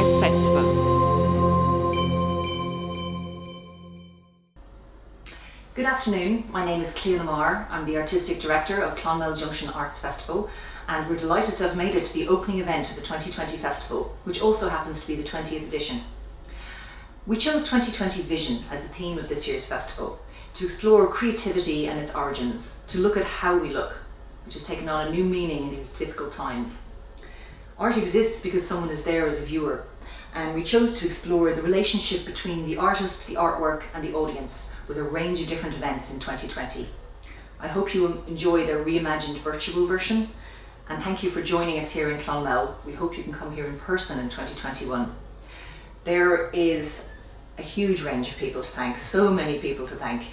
Arts Festival. Good afternoon, my name is Cleo Lamar. I'm the Artistic Director of Clonmel Junction Arts Festival, and we're delighted to have made it to the opening event of the 2020 festival, which also happens to be the 20th edition. We chose 2020 Vision as the theme of this year's festival, to explore creativity and its origins, to look at how we look, which has taken on a new meaning in these difficult times. Art exists because someone is there as a viewer, and we chose to explore the relationship between the artist, the artwork and the audience with a range of different events in 2020. I hope you will enjoy their reimagined virtual version, and thank you for joining us here in Clonmel. We hope you can come here in person in 2021. There is a huge range of people to thank, so many people to thank.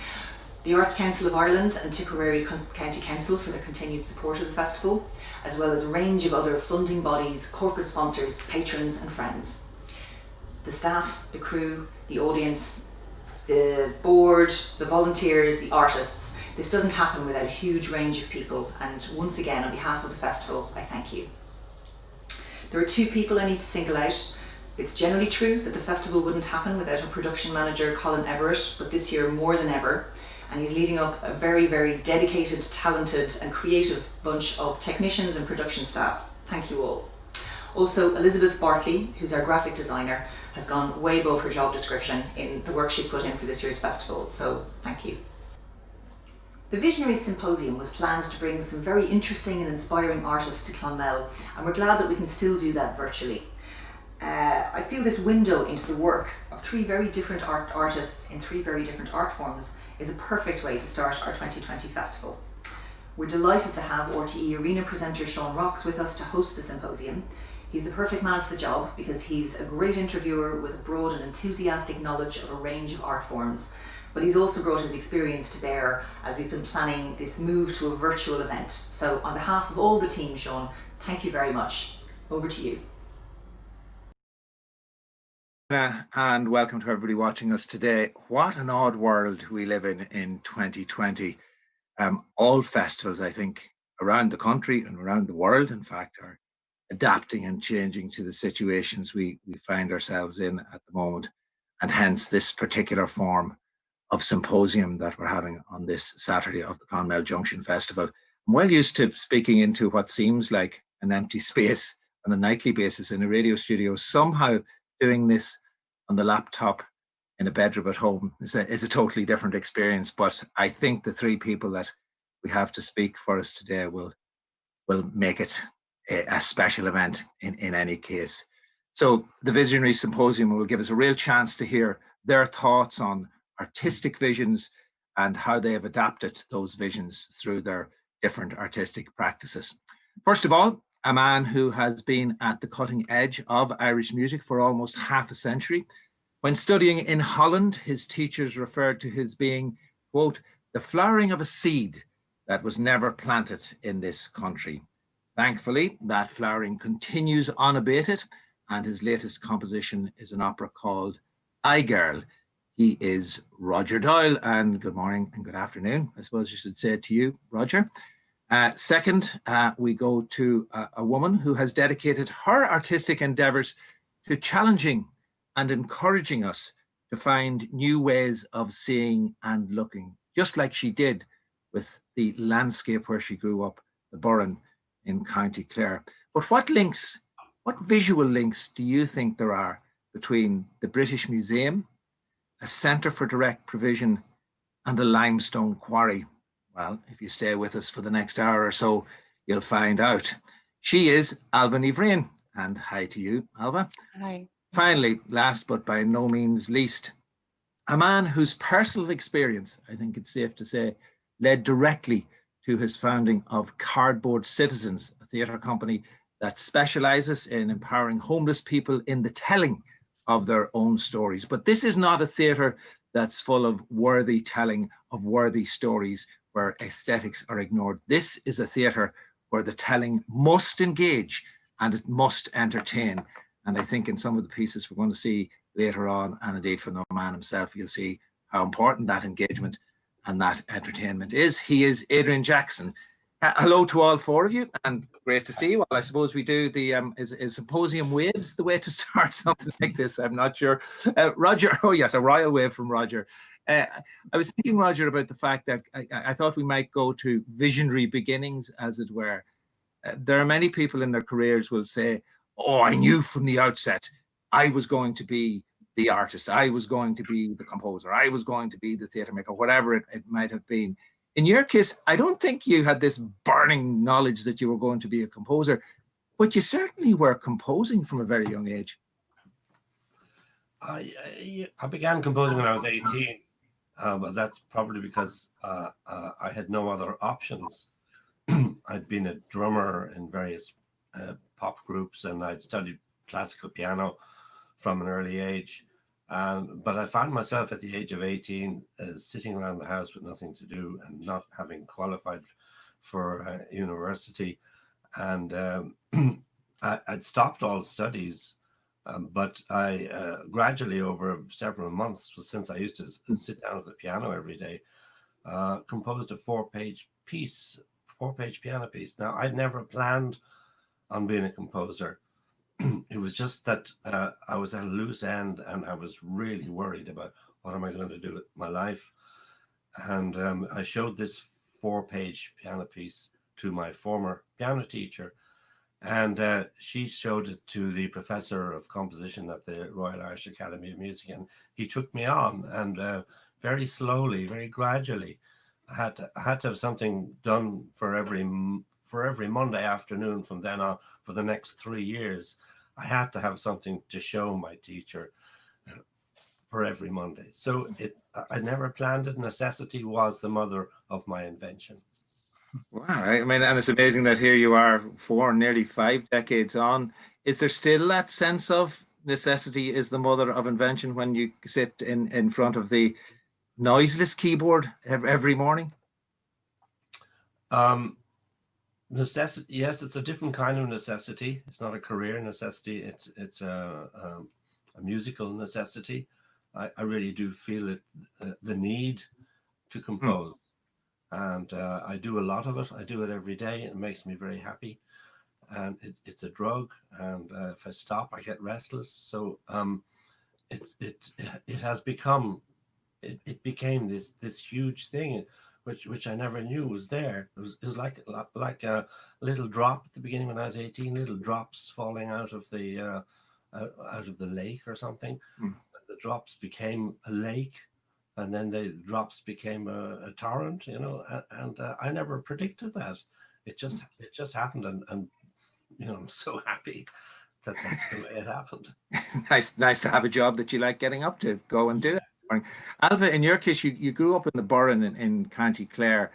The Arts Council of Ireland and Tipperary County Council for their continued support of the festival, as well as a range of other funding bodies, corporate sponsors, patrons and friends. The staff, the crew, the audience, the board, the volunteers, the artists. This doesn't happen without a huge range of people, and once again, on behalf of the festival, I thank you. There are two people I need to single out. It's generally true that the festival wouldn't happen without our production manager, Colin Everett, but this year more than ever, and he's leading up a very, very dedicated, talented and creative bunch of technicians and production staff. Thank you all. Also, Elizabeth Bartley, who's our graphic designer, has gone way above her job description in the work she's put in for this year's festival, so thank you. The Visionaries Symposium was planned to bring some very interesting and inspiring artists to Clonmel, and we're glad that we can still do that virtually. I feel this window into the work of three very different artists in three very different art forms is a perfect way to start our 2020 festival. We're delighted to have RTÉ Arena presenter Seán Rocks with us to host the symposium. He's the perfect man for the job because he's a great interviewer with a broad and enthusiastic knowledge of a range of art forms, but he's also brought his experience to bear as we've been planning this move to a virtual event. So on behalf of all the team, Seán, thank you very much. Over to you. And welcome to everybody watching us today. What an odd world we live in 2020. All festivals, I think, around the country and around the world, in fact, are adapting and changing to the situations we find ourselves in at the moment, and hence this particular form of symposium that we're having on this Saturday of the Clonmel Junction Festival. I'm well used to speaking into what seems like an empty space on a nightly basis in a radio studio. Somehow doing this on the laptop in a bedroom at home is a totally different experience, but I think the three people that we have to speak for us today will make it a special event in any case. So the Visionaries Symposium will give us a real chance to hear their thoughts on artistic visions and how they have adapted those visions through their different artistic practices. First of all, a man who has been at the cutting edge of Irish music for almost half a century. When studying in Holland, his teachers referred to his being, quote, the flowering of a seed that was never planted in this country. Thankfully, that flowering continues unabated, and his latest composition is an opera called I Girl. He is Roger Doyle, and good morning and good afternoon, I suppose you should say to you, Roger. Second, we go to a woman who has dedicated her artistic endeavours to challenging and encouraging us to find new ways of seeing and looking, just like she did with the landscape where she grew up, the Burren in County Clare. But what visual links do you think there are between the British Museum, a centre for direct provision, and a limestone quarry? Well, if you stay with us for the next hour or so, you'll find out. She is Ailbhe Ní Bhriain, and hi to you, Ailbhe. Hi. Finally, last but by no means least, a man whose personal experience, I think it's safe to say, led directly to his founding of Cardboard Citizens, a theatre company that specialises in empowering homeless people in the telling of their own stories. But this is not a theatre that's full of worthy telling of worthy stories where aesthetics are ignored. This is a theatre where the telling must engage and it must entertain. And I think in some of the pieces we're going to see later on, and indeed from the man himself, you'll see how important that engagement and that entertainment is. He is Adrian Jackson. Hello to all four of you, and great to see you. Well, I suppose we do the is symposium waves the way to start something like this? I'm not sure. Roger, oh yes, a royal wave from Roger. I was thinking, Roger, about the fact that I thought we might go to visionary beginnings, as it were. There are many people in their careers will say, "Oh, I knew from the outset I was going to be the artist. I was going to be the composer. I was going to be the theatre maker," whatever it might have been. In your case, I don't think you had this burning knowledge that you were going to be a composer, but you certainly were composing from a very young age. I began composing when I was 18, but that's probably because I had no other options. I'd been a drummer in various pop groups, and I'd studied classical piano from an early age. But I found myself at the age of 18 sitting around the house with nothing to do and not having qualified for university. And I'd stopped all studies, but I gradually, over several months, since I used to sit down at the piano every day, composed a four-page piano piece. Now, I'd never planned on being a composer. It was just that I was at a loose end, and I was really worried about what am I going to do with my life. And I showed this four-page piano piece to my former piano teacher, and she showed it to the professor of composition at the Royal Irish Academy of Music, and he took me on. And very slowly, very gradually, I had to have something done for every Monday afternoon from then on for the next 3 years. I had to have something to show my teacher for every Monday. So I never planned it. Necessity was the mother of my invention. Wow. I mean, and it's amazing that here you are, nearly 5 decades on. Is there still that sense of necessity is the mother of invention when you sit in front of the noiseless keyboard every morning? Necessity, yes, it's a different kind of necessity. It's not a career necessity. It's a musical necessity. I really do feel it, the need to compose, and I do a lot of it. I do it every day. It makes me very happy, and it's a drug. And if I stop, I get restless. So it has become, it became this huge thing, which I never knew was there. It was like a little drop at the beginning when I was 18, little drops falling out of the lake or something. The drops became a lake, and then the drops became a torrent, and I never predicted that. It just happened, and I'm so happy that that's the way it happened. Nice to have a job that you like getting up to, go and do it. Ailbhe, in your case, you grew up in the Burren in County Clare.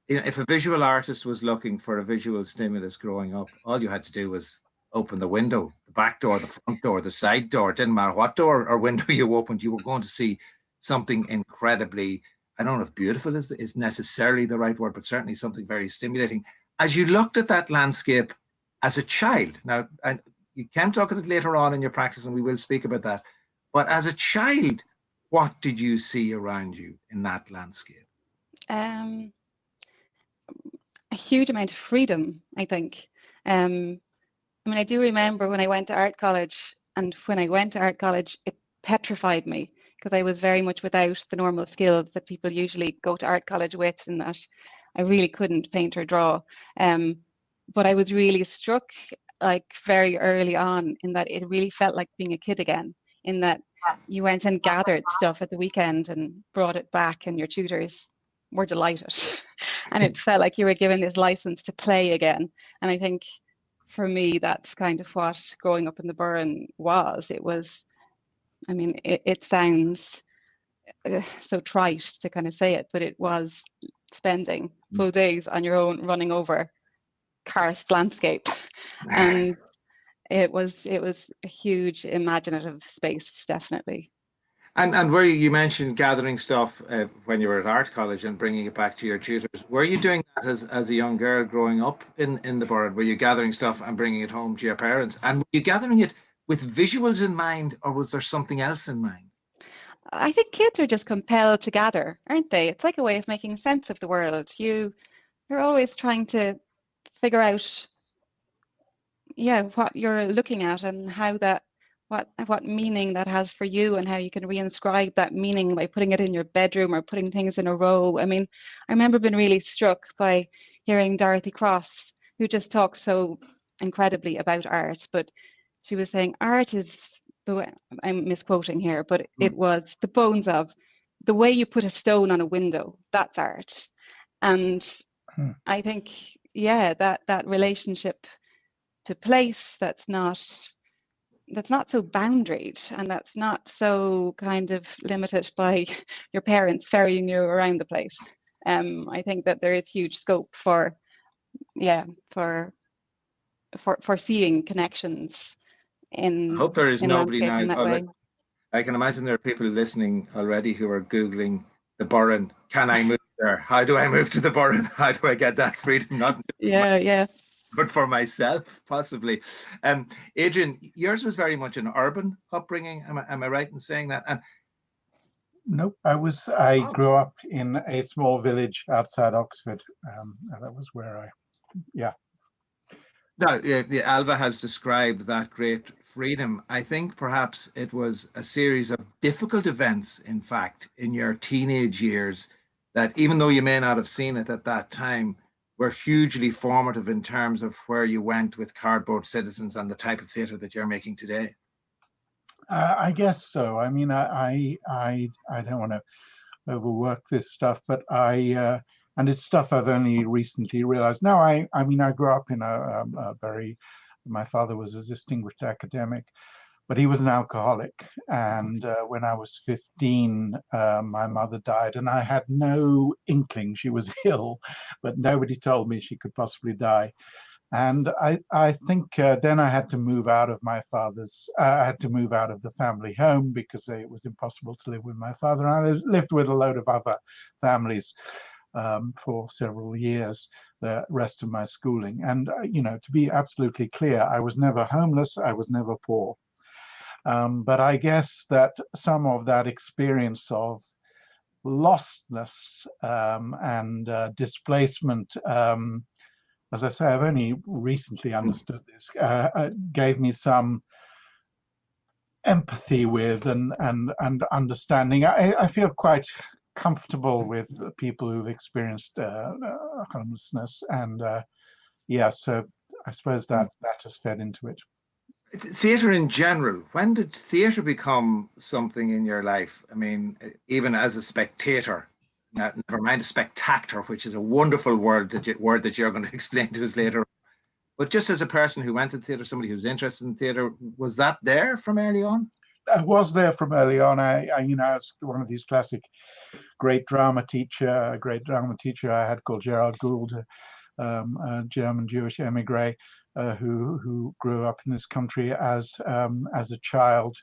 If a visual artist was looking for a visual stimulus growing up, all you had to do was open the window, the back door, the front door, the side door. It didn't matter what door or window you opened, you were going to see something incredibly, I don't know if beautiful is necessarily the right word, but certainly something very stimulating. As you looked at that landscape as a child, now, and you can talk about it later on in your practice, and we will speak about that. But as a child, what did you see around you in that landscape? A huge amount of freedom, I think. I do remember when I went to art college, and when I went to art college, it petrified me because I was very much without the normal skills that people usually go to art college with, in that I really couldn't paint or draw. But I was really struck very early on in that it really felt like being a kid again, in that you went and gathered stuff at the weekend and brought it back, and your tutors were delighted. And it felt like you were given this license to play again. And I think for me, that's kind of what growing up in the Burren was. It was, it sounds so trite to kind of say it, but it was spending full days on your own, running over karst landscape. And it was a huge imaginative space, definitely. And were you mentioned gathering stuff when you were at art college and bringing it back to your tutors. Were you doing that as a young girl growing up in the Burren? Were you gathering stuff and bringing it home to your parents? And were you gathering it with visuals in mind, or was there something else in mind? I think kids are just compelled to gather, aren't they? It's like a way of making sense of the world. You you're always trying to figure out, yeah, what you're looking at and how that, what meaning that has for you, and how you can reinscribe that meaning by putting it in your bedroom or putting things in a row. I mean, I remember being really struck by hearing Dorothy Cross, who just talks so incredibly about art, but she was saying art is the way, I'm misquoting here, but it was the bones of the way you put a stone on a window, that's art. And I think, yeah, that relationship to place that's not so boundaried, and that's not so kind of limited by your parents ferrying you around the place. I think that there is huge scope for seeing connections I hope there is in nobody landscape in now. that way. I can imagine there are people listening already who are Googling the Burren. Can I move there? How do I move to the Burren? How do I get that freedom? Not Yeah. but for myself, possibly. Adrian, yours was very much an urban upbringing. Am I right in saying that? And nope, I grew up in a small village outside Oxford. And that was where yeah. now, Ailbhe has described that great freedom. I think perhaps it was a series of difficult events, in fact, in your teenage years, that even though you may not have seen it at that time, were hugely formative in terms of where you went with Cardboard Citizens and the type of theatre that you're making today. I guess so. I mean, I don't want to overwork this stuff, but and it's stuff I've only recently realized. Now, I mean, I grew up in a my father was a distinguished academic, but he was an alcoholic. And when I was 15, my mother died, and I had no inkling she was ill, but nobody told me she could possibly die. And I think then I had to move out of my father's, I had to move out of the family home because it was impossible to live with my father. I lived with a load of other families for several years, the rest of my schooling. And, to be absolutely clear, I was never homeless, I was never poor. But I guess that some of that experience of lostness and displacement, as I say, I've only recently understood this, gave me some empathy with and understanding. I feel quite comfortable with people who've experienced homelessness, and so I suppose that has fed into it. Theatre in general, when did theatre become something in your life? I mean, even as a spectator, never mind a spectator, which is a wonderful word that you're going to explain to us later. But just as a person who went to theatre, somebody who's interested in theatre, was that there from early on? I was there from early on. I was one of these classic great drama teacher I had called Gerald Gould, a German Jewish emigre who grew up in this country as a child,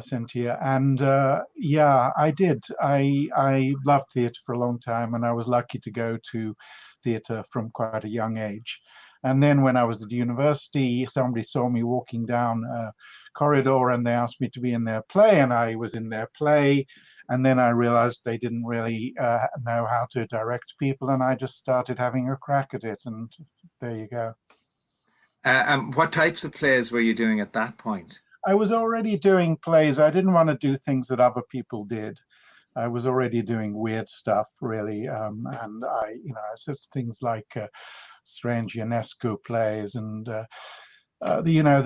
sent here. And I did. I loved theatre for a long time, and I was lucky to go to theatre from quite a young age. And then when I was at university, somebody saw me walking down a corridor and they asked me to be in their play, and I was in their play. And then I realized they didn't really know how to direct people, and I just started having a crack at it, and there you go. What types of plays were you doing at that point? I was already doing plays. I didn't want to do things that other people did. I was already doing weird stuff, really, and it's just things like strange UNESCO plays, and there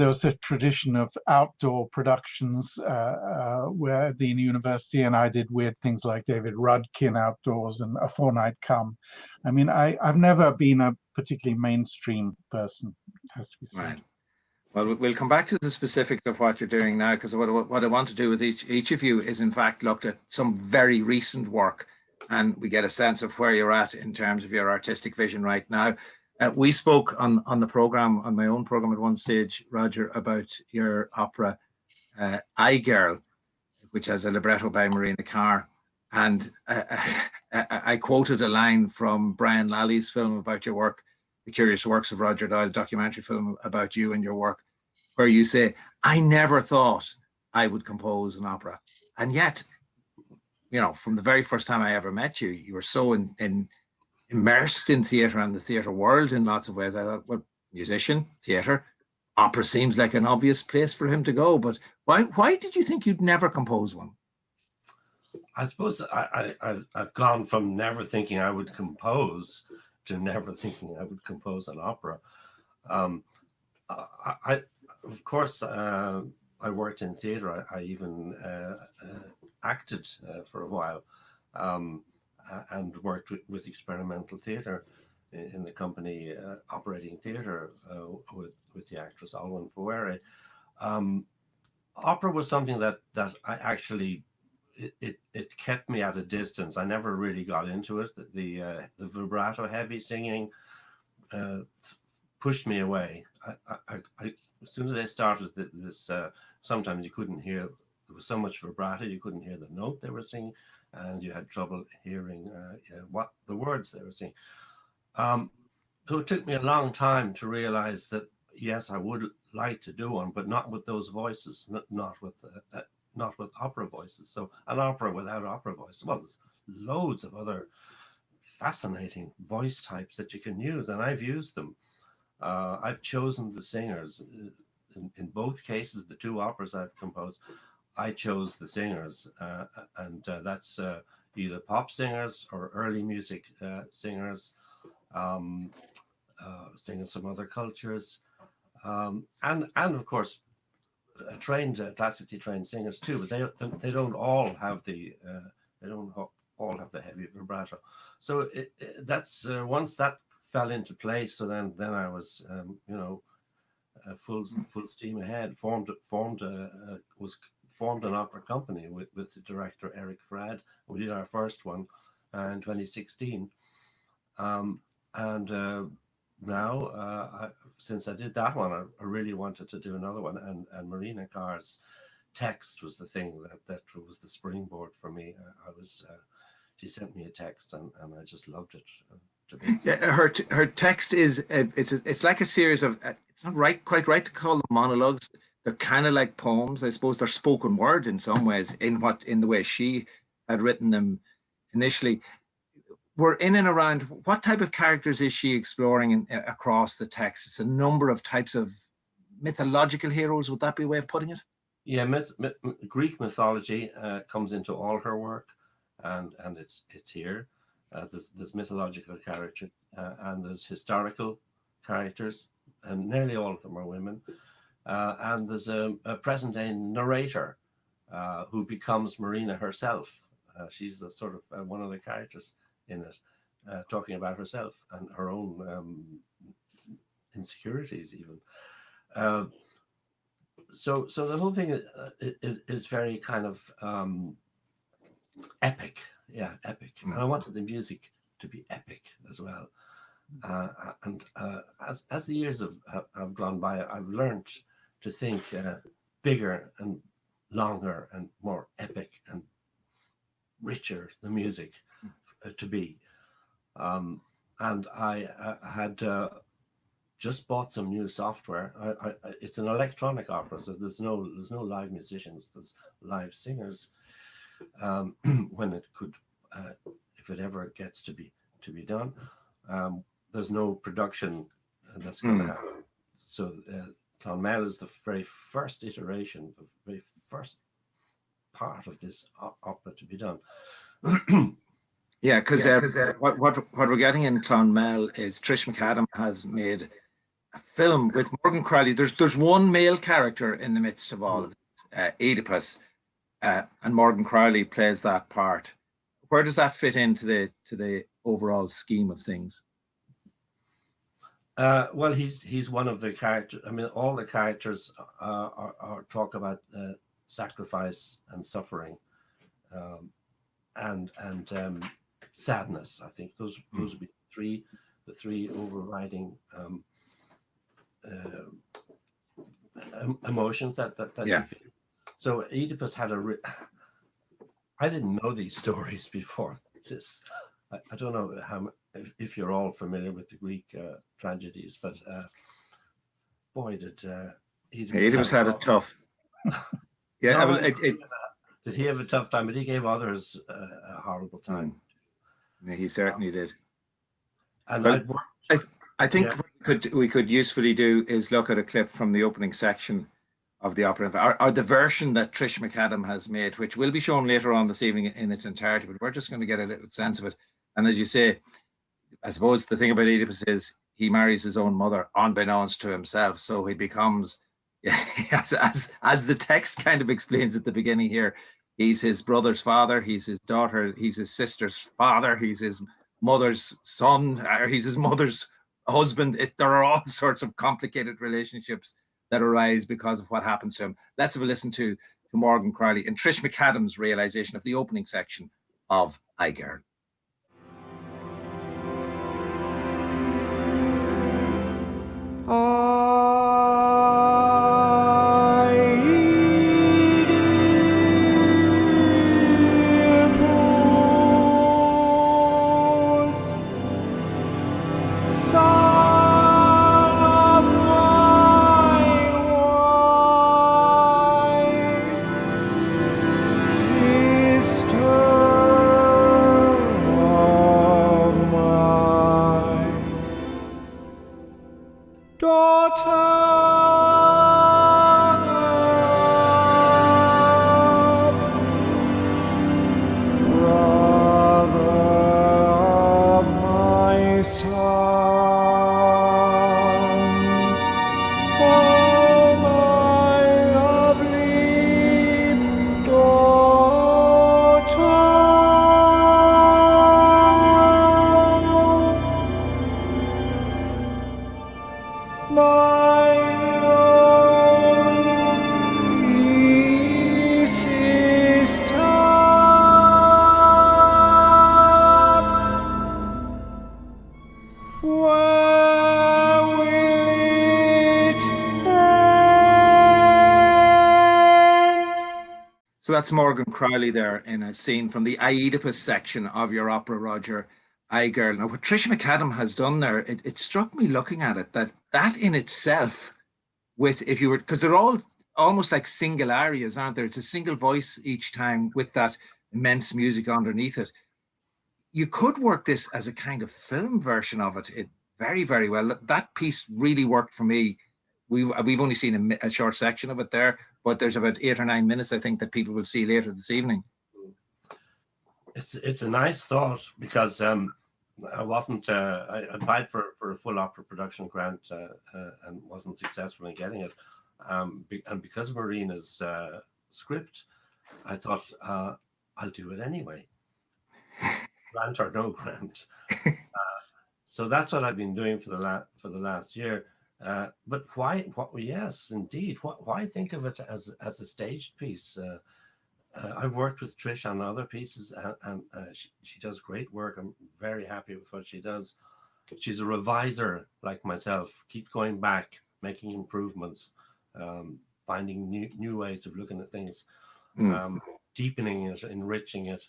was a tradition of outdoor productions where the university, and I did weird things like David Rudkin outdoors and A Four-Night Come. I mean, I've never been a particularly mainstream person, it has to be said. Right. Well, we'll come back to the specifics of what you're doing now, because what I want to do with each of you is, in fact, looked at some very recent work, and we get a sense of where you're at in terms of your artistic vision right now. We spoke on the program, on my own program at one stage, Roger, about your opera, I Girl, which has a libretto by Marina Carr. And I quoted a line from Brian Lally's film about your work, The Curious Works of Roger Doyle, a documentary film about you and your work, where you say, I never thought I would compose an opera. And yet, from the very first time I ever met you, you were so immersed in theatre and the theatre world in lots of ways. I thought, well, musician, theatre, opera seems like an obvious place for him to go. But why did you think you'd never compose one? I suppose I've gone from never thinking I would compose to never thinking I would compose an opera. Of course, I worked in theatre. I even acted for a while, and worked with experimental theatre in the company operating theatre with the actress Ailbhe Ní Bhriain. Opera was something that I actually it kept me at a distance. I never really got into it. The vibrato heavy singing pushed me away. As soon as I started this, sometimes you couldn't hear. There was so much vibrato, you couldn't hear the note they were singing, and you had trouble hearing what the words they were singing. So it took me a long time to realize that yes, I would like to do one, but not with those voices, not with opera voices. So an opera without opera voices. Well, there's loads of other fascinating voice types that you can use, and I've used them. I've chosen the singers. In both cases, the two operas I've composed, I chose the singers, and that's either pop singers or early music singers, singers from other cultures, and of course trained classically trained singers too. But they don't all have the heavy vibrato. So that's once that fell into place. So then I was full steam ahead. Formed an opera company with the director Eric Frad. We did our first one in 2016, and now since I did that one, I really wanted to do another one. And Marina Carr's text was the thing that was the springboard for me. She sent me a text, and I just loved it. Yeah, her text is it's like a series of it's not quite right to call them monologues. They're kind of like poems. I suppose they're spoken word in some ways in the way she had written them initially. We're in and around what type of characters is she exploring across the text? It's a number of types of mythological heroes. Would that be a way of putting it? Yeah, Greek mythology comes into all her work, and it's here. There's mythological characters, and there's historical characters, and nearly all of them are women. And there's a present-day narrator who becomes Marina herself. She's the sort of one of the characters in it, talking about herself and her own insecurities, even. So the whole thing is very kind of epic. Yeah, epic. And I wanted the music to be epic as well. And as the years have gone by, I've learned to think bigger and longer and more epic and richer the music to be. And I had just bought some new software. It's an electronic opera, so there's no live musicians. There's live singers. When it could, if it ever gets to be done, there's no production that's going to happen. So Clonmel is the very first iteration, the very first part of this opera to be done. Yeah, because what we're getting in Clonmel is Trish McAdam has made a film with Morgan Crowley. There's one male character in the midst of all of this, Oedipus. And Morgan Crowley plays that part. Where does that fit into the overall scheme of things? Well, he's one of the characters. I mean, all the characters are talk about sacrifice and suffering, and sadness. I think those would be the three overriding emotions that you feel. So Oedipus had I didn't know these stories before. I don't know if you're all familiar with the Greek tragedies, but boy, did Oedipus had it tough. Yeah, no, did he have a tough time? But he gave others a horrible time. He certainly did. And Well, I'd worked, I think yeah. we could usefully do is look at a clip from the opening section of the opera, or the version that Trish McAdam has made, which will be shown later on this evening in its entirety, but we're just going to get a little sense of it. And as you say, I suppose the thing about Oedipus is he marries his own mother unbeknownst to himself, so he becomes, as the text kind of explains at the beginning here, he's his brother's father, he's his daughter, he's his sister's father, he's his mother's son, or he's his mother's husband. There are all sorts of complicated relationships that arise because of what happens to him. Let's have a listen to Morgan Crowley and Trish McAdam's realization of the opening section of Ailbhe. So that's Morgan Crowley there in a scene from the Oedipus section of your opera, Roger, Ailbhe. Now, what Trish McAdam has done there, it struck me looking at it, that in itself, if you were, because they're all almost like single arias, aren't there? It's a single voice each time with that immense music underneath it. You could work this as a kind of film version of it very, very well. That piece really worked for me. We've only seen a short section of it there, but there's about 8 or 9 minutes, I think, that people will see later this evening. It's a nice thought, because I wasn't. I applied for a full opera production grant and wasn't successful in getting it. And because of Marina's script, I thought I'll do it anyway, grant or no grant. So that's what I've been doing for the last year. But why? Yes, indeed. Why think of it as a staged piece? I've worked with Trish on other pieces, and she does great work. I'm very happy with what she does. She's a reviser like myself. Keep going back, making improvements, finding new ways of looking at things, deepening it, enriching it.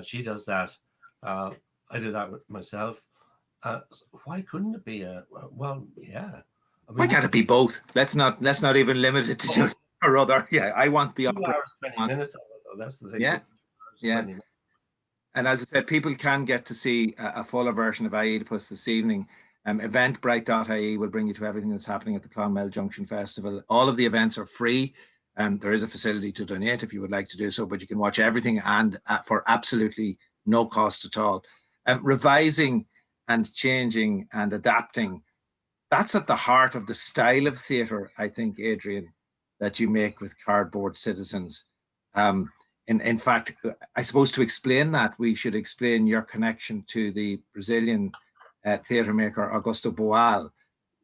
She does that. I do that with myself. Why couldn't it be well? Yeah. I mean, why can't it be both? Let's not even limit it to just or other. Yeah, I want the 2 opera. hours, 20 minutes of it, though. That's the thing. Yeah, yeah. And as I said, people can get to see a fuller version of Oedipus this evening. Eventbrite.ie will bring you to everything that's happening at the Clonmel Junction Festival. All of the events are free. There is a facility to donate if you would like to do so, but you can watch everything and for absolutely no cost at all. Revising and changing and adapting, that's at the heart of the style of theatre, I think, Adrian, that you make with Cardboard Citizens. In fact, I suppose to explain that, we should explain your connection to the Brazilian theatre maker Augusto Boal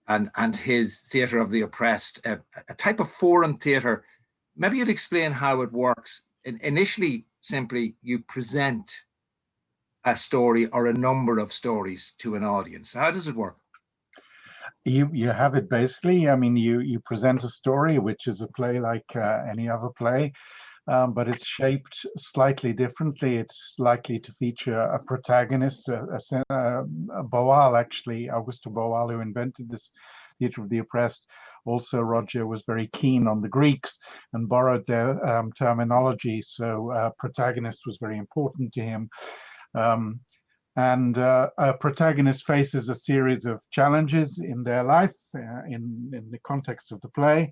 and his Theatre of the Oppressed, a type of forum theatre. Maybe you'd explain how it works. Initially, simply, you present a story or a number of stories to an audience. How does it work? You have it basically. I mean, you present a story, which is a play like any other play, but it's shaped slightly differently. It's likely to feature a protagonist, Boal, actually, Augusto Boal, who invented this Theatre of the Oppressed. Also, Roger was very keen on the Greeks and borrowed their terminology, so protagonist was very important to him. And a protagonist faces a series of challenges in their life in the context of the play.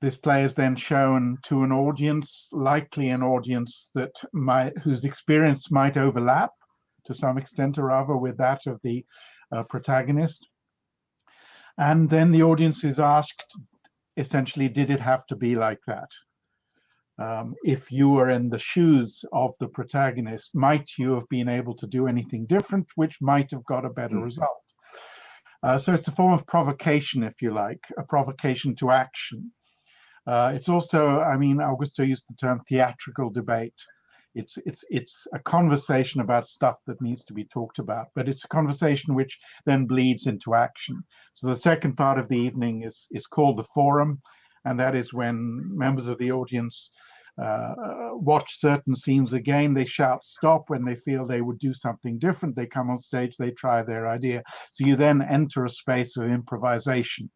This play is then shown to an audience, likely an audience whose experience might overlap to some extent or other with that of the protagonist. And then the audience is asked, essentially, did it have to be like that? If you were in the shoes of the protagonist, might you have been able to do anything different, which might have got a better result? So it's a form of provocation, if you like, a provocation to action. It's also, I mean, Augusto used the term theatrical debate. It's a conversation about stuff that needs to be talked about, but it's a conversation which then bleeds into action. So the second part of the evening is called the forum, and that is when members of the audience watch certain scenes again. They shout stop when they feel they would do something different. They come on stage, they try their idea. So you then enter a space of improvisation.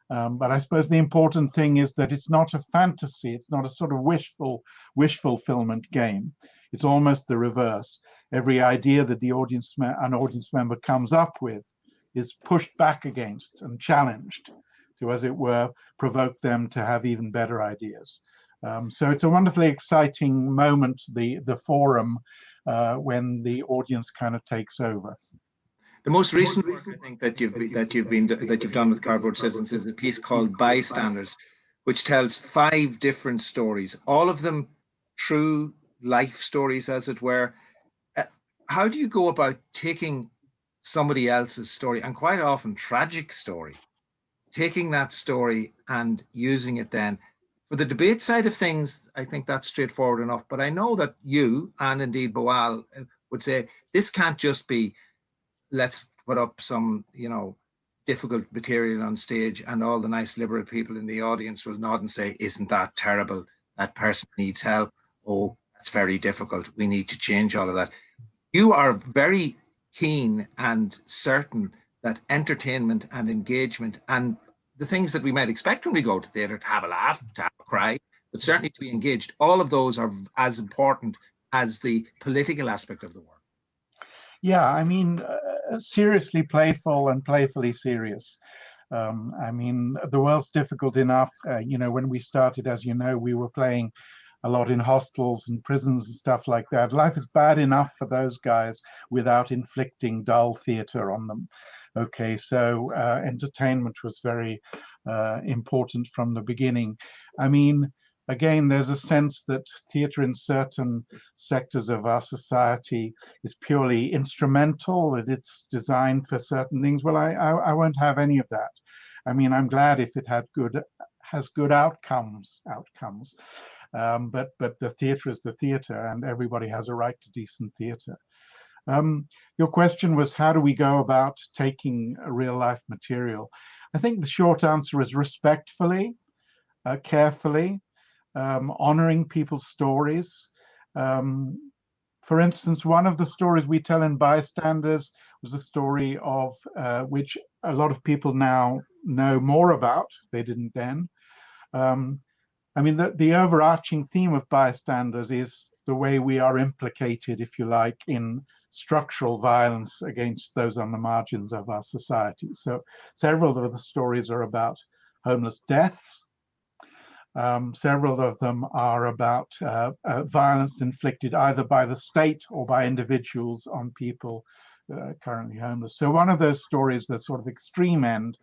But I suppose the important thing is that it's not a fantasy. It's not a sort of wish fulfillment game. It's almost the reverse. Every idea that an audience member comes up with is pushed back against and challenged to, as it were, provoke them to have even better ideas. So it's a wonderfully exciting moment, the forum, when the audience kind of takes over. The most recent work, I think, that you've done with Cardboard Citizens is a piece called Bystanders, which tells 5 different stories, all of them true life stories, as it were. How do you go about taking somebody else's story, and quite often tragic story, taking that story and using it then for the debate side of things? I think that's straightforward enough. But I know that you, and indeed Boal, would say this can't just be, let's put up some, difficult material on stage and all the nice liberal people in the audience will nod and say, isn't that terrible? That person needs help. Oh, that's very difficult. We need to change all of that. You are very keen and certain that entertainment and engagement and the things that we might expect when we go to theatre, to have a laugh, to have a cry, but certainly to be engaged, all of those are as important as the political aspect of the work. Yeah, I mean, seriously playful and playfully serious. I mean, the world's difficult enough. When we started, as you know, we were playing a lot in hostels and prisons and stuff like that. Life is bad enough for those guys without inflicting dull theatre on them. Okay, so entertainment was very important from the beginning. I mean, again, there's a sense that theatre in certain sectors of our society is purely instrumental, that it's designed for certain things. Well, I won't have any of that. I mean, I'm glad if it has good outcomes. But the theatre is the theatre, and everybody has a right to decent theatre. Your question was, how do we go about taking real life material? I think the short answer is respectfully, carefully, honoring people's stories. For instance, one of the stories we tell in Bystanders was a story of which a lot of people now know more about. They didn't then. I mean, the overarching theme of Bystanders is the way we are implicated, if you like, in structural violence against those on the margins of our society. So several of the stories are about homeless deaths. Several of them are about violence inflicted either by the state or by individuals on people currently homeless. So one of those stories, the sort of extreme end,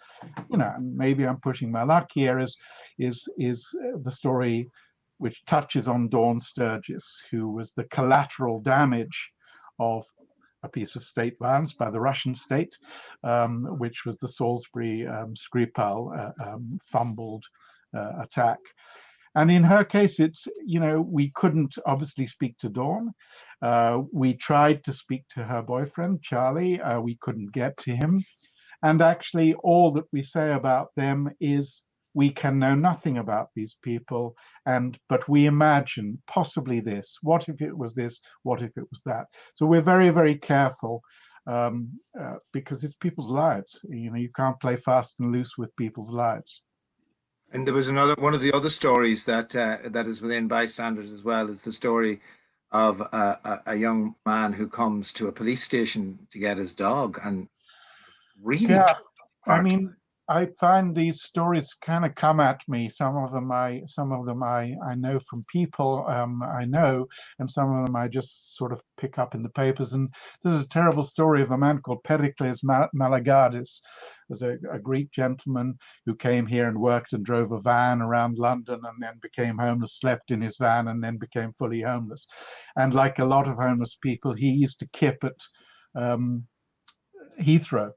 maybe I'm pushing my luck here, is the story which touches on Dawn Sturgis, who was the collateral damage of a piece of state violence by the Russian state, which was the Salisbury Skripal fumbled attack. And in her case, it's, we couldn't obviously speak to Dawn. We tried to speak to her boyfriend, Charlie. We couldn't get to him. And actually, all that we say about them is we can know nothing about these people, but we imagine possibly this. What if it was this? What if it was that? So we're very, very careful because it's people's lives. You can't play fast and loose with people's lives. And there was one of the other stories that is within Bystanders as well, is the story of a young man who comes to a police station to get his dog, and really Yeah, I heart. mean, I find these stories kind of come at me. Some of them I know from people I know, and some of them I just sort of pick up in the papers. And there's a terrible story of a man called Pericles Malagadis. There's a Greek gentleman who came here and worked and drove a van around London, and then became homeless, slept in his van, and then became fully homeless. And like a lot of homeless people, he used to kip at Heathrow,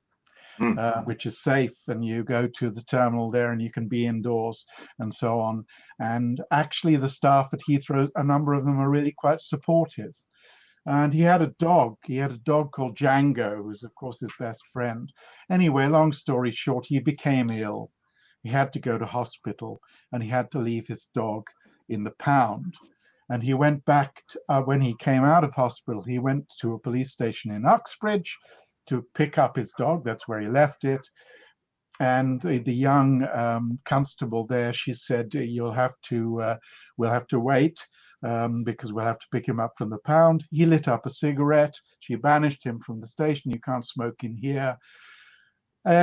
which is safe, and you go to the terminal there and you can be indoors and so on. And actually the staff at Heathrow, a number of them are really quite supportive. And he had a dog. He had a dog called Django, who's of course his best friend. Anyway, long story short, he became ill. He had to go to hospital, and he had to leave his dog in the pound. And he went back when he came out of hospital, he went to a police station in Uxbridge to pick up his dog. That's where he left it. And the young constable there, she said, we'll have to wait because we'll have to pick him up from the pound. He lit up a cigarette. She banished him from the station. You can't smoke in here.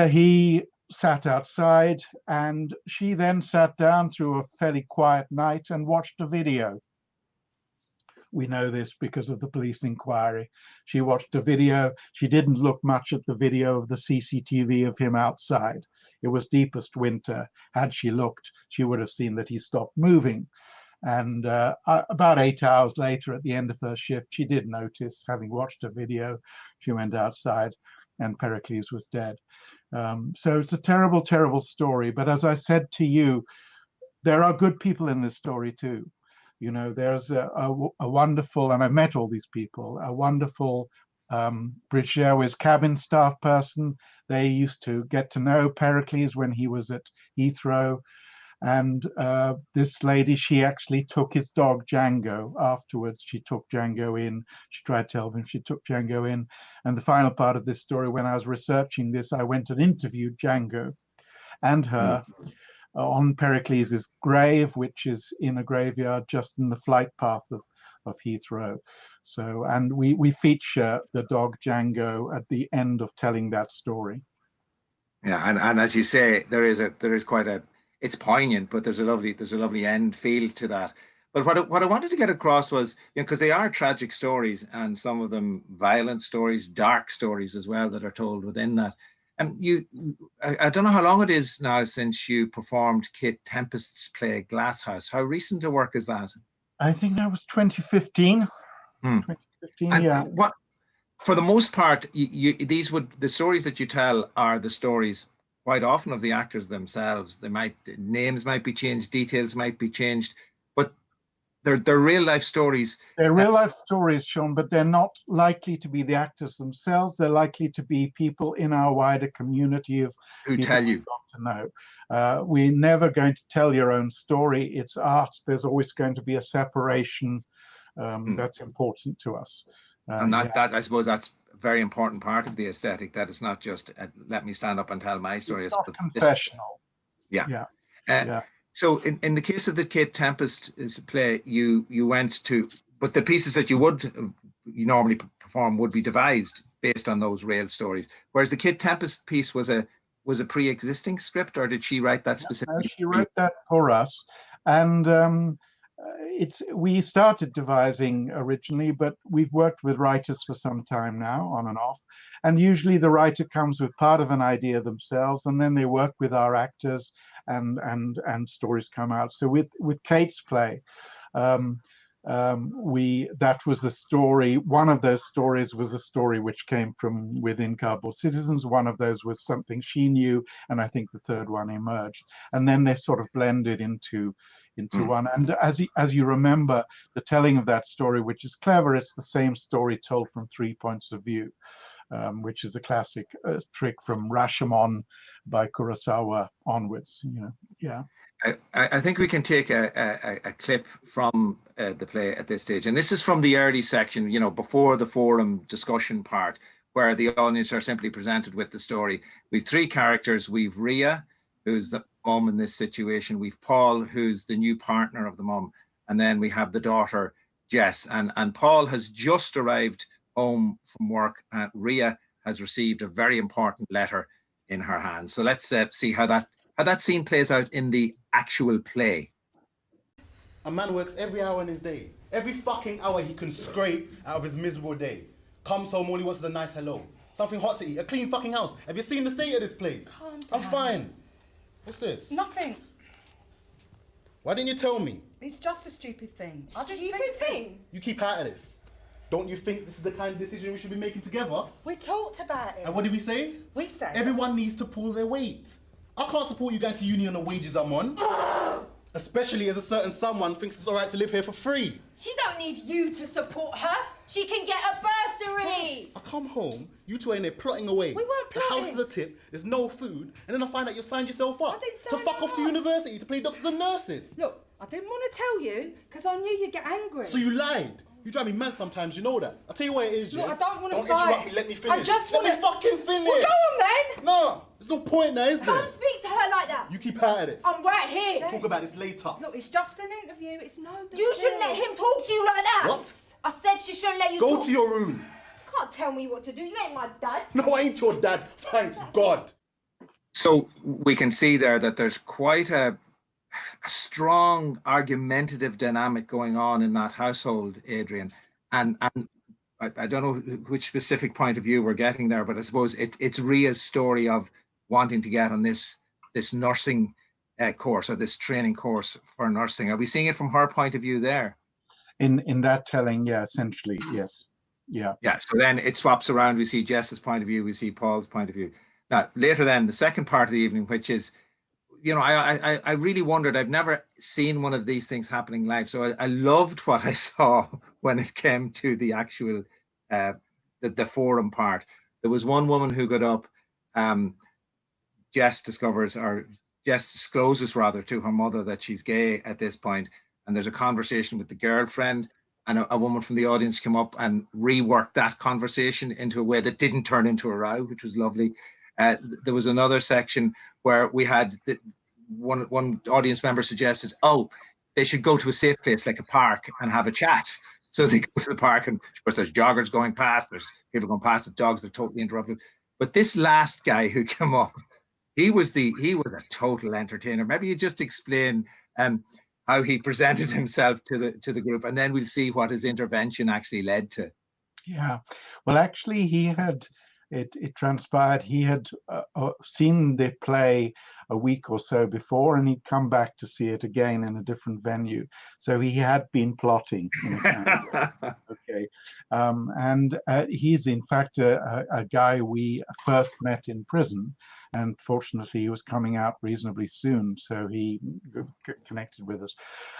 He sat outside, and she then sat down through a fairly quiet night and watched a video. We know this because of the police inquiry. She watched a video. She didn't look much at the video of the CCTV of him outside. It was deepest winter. Had she looked, she would have seen that he stopped moving. And about 8 hours later, at the end of her shift, she did notice, having watched a video, she went outside and Pericles was dead. So it's a terrible, terrible story. But as I said to you, there are good people in this story too. You know, there's a wonderful, and I've met all these people, a wonderful British Airways cabin staff person. They used to get to know Pericles when he was at Heathrow. And this lady, she actually took his dog Django afterwards. She took Django in. She tried to help him. She took Django in. And the final part of this story, when I was researching this, I went and interviewed Django and her on Pericles' grave, which is in a graveyard just in the flight path of Heathrow. So, and we feature the dog Django at the end of telling that story. Yeah, and as you say, there is quite a, it's poignant, but there's a lovely end feel to that. But what I wanted to get across was, you know, because they are tragic stories, and some of them violent stories, dark stories as well, that are told within that. And I don't know how long it is now since you performed Kate Tempest's play Glasshouse. How recent a work is that? I think that was 2015. 2015, and yeah. What, for the most part, the stories that you tell are the stories quite often of the actors themselves. Names might be changed, details might be changed, but they're real life stories. They're real life stories, Sean, but they're not likely to be the actors themselves. They're likely to be people in our wider community of who people tell you. got to know. We're never going to tell your own story. It's art. There's always going to be a separation that's important to us. And that I suppose that's a very important part of the aesthetic, that it's not just let me stand up and tell my story. It's not confessional. Yeah. Yeah. So in the case of the Kate Tempest play, you went to, but the pieces that you normally perform would be devised based on those real stories. Whereas the Kate Tempest piece was a pre-existing script, or did she write that specifically? No, she wrote that for us, and we started devising originally, but we've worked with writers for some time now, on and off. And usually the writer comes with part of an idea themselves, and then they work with our actors, and stories come out. So with Kate's play, that was a story. One of those stories was a story which came from within Cardboard Citizens. One of those was something she knew, and I think the third one emerged. And then they sort of blended into one. And as you remember, the telling of that story, which is clever, it's the same story told from 3 points of view, which is a classic trick from Rashomon by Kurosawa onwards. You know, yeah. I think we can take a clip from the play at this stage, and this is from the early section, you know, before the forum discussion part, where the audience are simply presented with the story. We've three characters. We've Ria, who's the mum in this situation. We've Paul, who's the new partner of the mum, and then we have the daughter Jess. And Paul has just arrived home from work, and Rhea has received a very important letter in her hand. So let's see how that scene plays out in the actual play. A man works every hour in his day. Every fucking hour he can scrape out of his miserable day. Comes home, all he wants is a nice hello. Something hot to eat, a clean fucking house. Have you seen the state of this place? Calm down. I'm fine. What's this? Nothing. Why didn't you tell me? It's just a stupid thing. Stupid thing? You keep out of this. Don't you think this is the kind of decision we should be making together? We talked about it. And what did we say? We said Everyone needs to pull their weight. I can't support you going to uni on the wages I'm on. Especially as a certain someone thinks it's alright to live here for free. She don't need you to support her. She can get a bursary. I come home, you two are in there plotting away. We weren't The plotting. house is a tip, there's no food, and then I find out you've signed yourself up I didn't to sign fuck off to up. university to play doctors and nurses. Look, I didn't want to tell you because I knew you'd get angry. So you lied. You drive me mad sometimes, you know that. I'll tell you what it is, Look, yeah? I don't want to Don't fight. interrupt me, let me finish. I just let want me fucking finish. Well, go on then. No, there's no point now, is there? Don't speak to her like that. You keep out of this. I'm right here. Talk about this later. Look, it's just an interview. It's no big You deal. shouldn't let him talk to you like that. What? I said she shouldn't let you Go talk. to your room. You can't tell me what to do. You ain't my dad. No, I ain't your dad, thanks God. So we can see there that there's quite a strong argumentative dynamic going on in that household, Adrian. And I don't know which specific point of view we're getting there, but I suppose it's Rhea's story of wanting to get on this nursing course, or this training course for nursing. Are we seeing it from her point of view there? In that telling, yeah, essentially, yes. Yeah. Yeah, so then it swaps around. We see Jess's point of view, we see Paul's point of view. Now, later then, the second part of the evening, which is, you know, I really wondered, I've never seen one of these things happening live. So I loved what I saw when it came to the actual, the forum part. There was one woman who got up, Jess discloses rather to her mother that she's gay at this point, and there's a conversation with the girlfriend, and a woman from the audience came up and reworked that conversation into a way that didn't turn into a row, which was lovely. There was another section where we had one audience member suggested, oh, they should go to a safe place like a park and have a chat. So they go to the park, and of course there's joggers going past, there's people going past with dogs, they're totally interrupted. But this last guy who came up, he was a total entertainer. Maybe you just explain how he presented himself to the group, and then we'll see what his intervention actually led to. Yeah. Well, actually, it transpired he had seen the play a week or so before, and he'd come back to see it again in a different venue. So he had been plotting. Okay. And he's in fact a guy we first met in prison, and fortunately he was coming out reasonably soon, so he connected with us.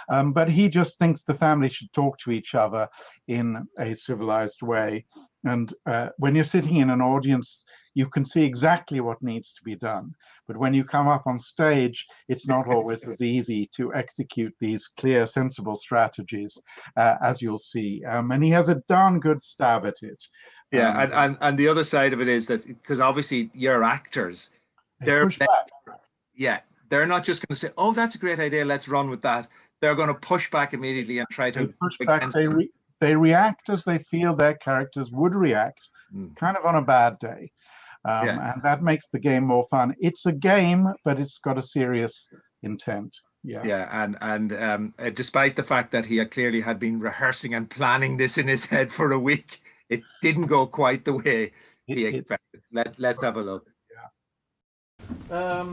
But he just thinks the family should talk to each other in a civilized way. And when you're sitting in an audience, you can see exactly what needs to be done. But when you come up on stage, it's not always as easy to execute these clear, sensible strategies, as you'll see. And he has a darn good stab at it. Yeah, and the other side of it is that, because obviously you're actors, they're not just going to say, oh, that's a great idea, let's run with that. They're going to push back immediately and try to push back. They react as they feel their characters would react, kind of on a bad day. And that makes the game more fun. It's a game, but it's got a serious intent. Yeah, and despite the fact that he clearly had been rehearsing and planning this in his head for a week, it didn't go quite the way he expected. Let's have a look. Yeah.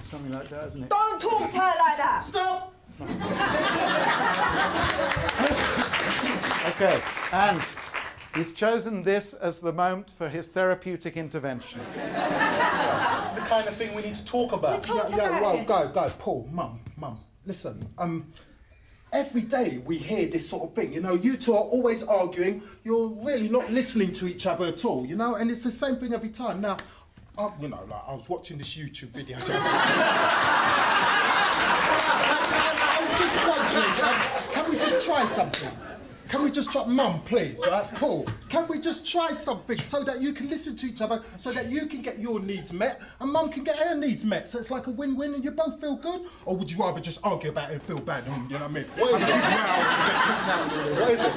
Something like that, isn't it? Don't talk to her like that. Stop! Okay, and he's chosen this as the moment for his therapeutic intervention. This is the kind of thing we need to talk about. Go, Paul, Mum, listen, every day we hear this sort of thing, you know, you two are always arguing, you're really not listening to each other at all, you know, and it's the same thing every time. Now, you know, like, I was watching this YouTube video. I was just wondering, can we just try something? can we just try, Mum, please, right? Paul, can we just try something so that you can listen to each other, so that you can get your needs met and Mum can get her needs met, so it's like a win-win and you both feel good? Or would you rather just argue about it and feel bad, you know what I mean? What is it?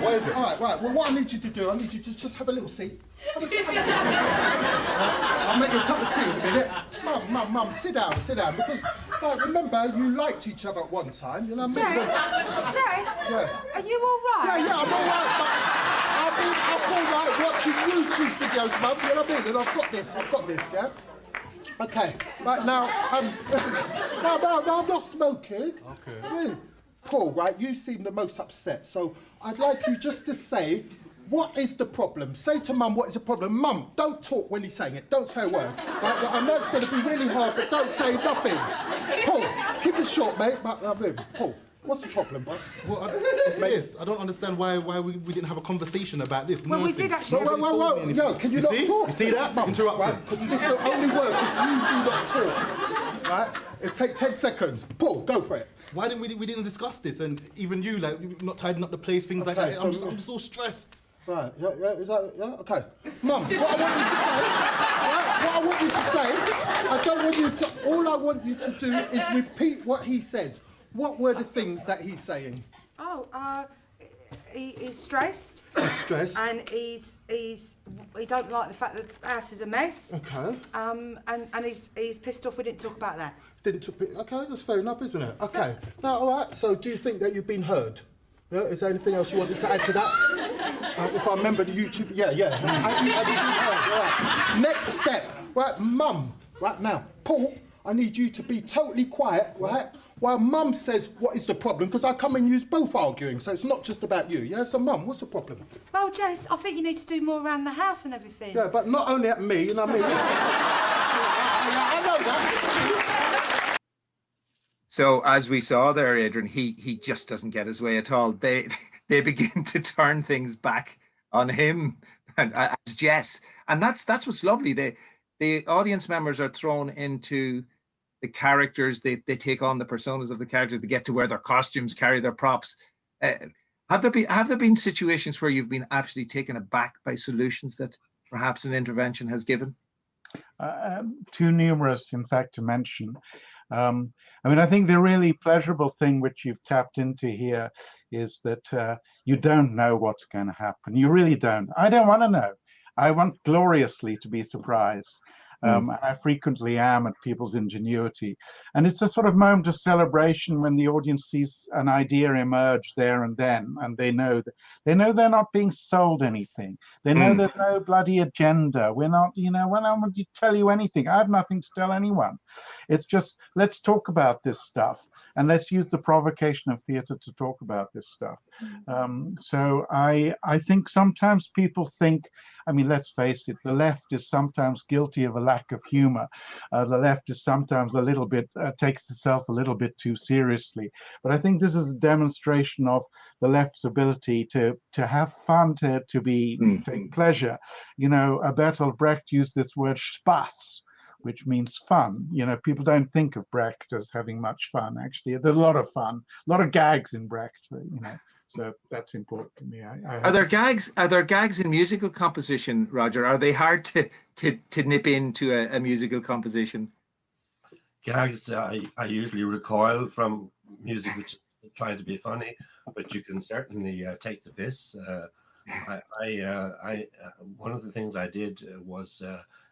What is it? All right, well, what I need you to do, I need you to just have a little seat. Have a seat. I'll make you a cup of tea in a minute. Mum, sit down, because, like, remember, you liked each other at one time, you know what I mean? Jess, Yeah. are you all right? Yeah, I'm all right, but I'm all right watching YouTube videos, Mum, you know what I mean? And I've got this, yeah? Okay, right now, no, I'm not smoking. Okay. Yeah. Paul, right, you seem the most upset, so I'd like you just to say, what is the problem? Say to Mum, what is the problem? Mum, don't talk when he's saying it. Don't say a word. Right, I know it's going to be really hard, but don't say nothing. Paul, keep it short, mate. Paul, what's the problem? Well, I don't understand why we didn't have a conversation about this. Well, we did actually. Whoa, yo, can you not talk? You see that? Mum, Interrupting. Because this will only work if you do not talk. Right? It takes 10 seconds. Paul, go for it. Why didn't we didn't discuss this? And even you, like, not tidying up the place, things like that. I'm just all stressed. Right, is that, okay. Mum, what I want you to say, all I want you to do is repeat what he said. What were the things that he's saying? He's stressed. He's stressed. And he don't like the fact that the house is a mess. Okay. And he's pissed off we didn't talk about that. Okay, that's fair enough, isn't it? Okay. Now, all right, so do you think that you've been heard? Yeah, is there anything else you wanted to add to that? If I remember the YouTube, yeah. Have you been heard? Right. Next step, right, Mum, right now, Paul, I need you to be totally quiet, right? While Mum says, what is the problem? Because I come and use both arguing, so it's not just about you, yeah? So, Mum, what's the problem? Well, Jess, I think you need to do more around the house and everything. Yeah, but not only at me, you know what I mean? I know that. So as we saw there, Adrian, he just doesn't get his way at all. They begin to turn things back on him and as Jess, and that's what's lovely. The audience members are thrown into the characters. They take on the personas of the characters. They get to wear their costumes, carry their props. Have there been situations where you've been absolutely taken aback by solutions that perhaps an intervention has given? Too numerous, in fact, to mention. I mean, I think the really pleasurable thing which you've tapped into here is that you don't know what's going to happen. You really don't. I don't want to know. I want gloriously to be surprised. I frequently am at people's ingenuity. And it's a sort of moment of celebration when the audience sees an idea emerge there and then, and they know they're not being sold anything. They know there's no bloody agenda. We're not, we're not going to tell you anything. I have nothing to tell anyone. It's just, let's talk about this stuff and let's use the provocation of theatre to talk about this stuff. So I think sometimes people think, I mean, let's face it, the left is sometimes guilty of a lack of humor. The left is sometimes a little bit, takes itself a little bit too seriously. But I think this is a demonstration of the left's ability to have fun, to take pleasure. Bertolt Brecht used this word Spaß, which means fun. People don't think of Brecht as having much fun. Actually, there's a lot of fun, a lot of gags in Brecht, So that's important to me. Are there gags in musical composition, Roger? Are they hard to nip into a musical composition? Gags, I usually recoil from music which is trying to be funny, but you can certainly take the piss. One of the things I did was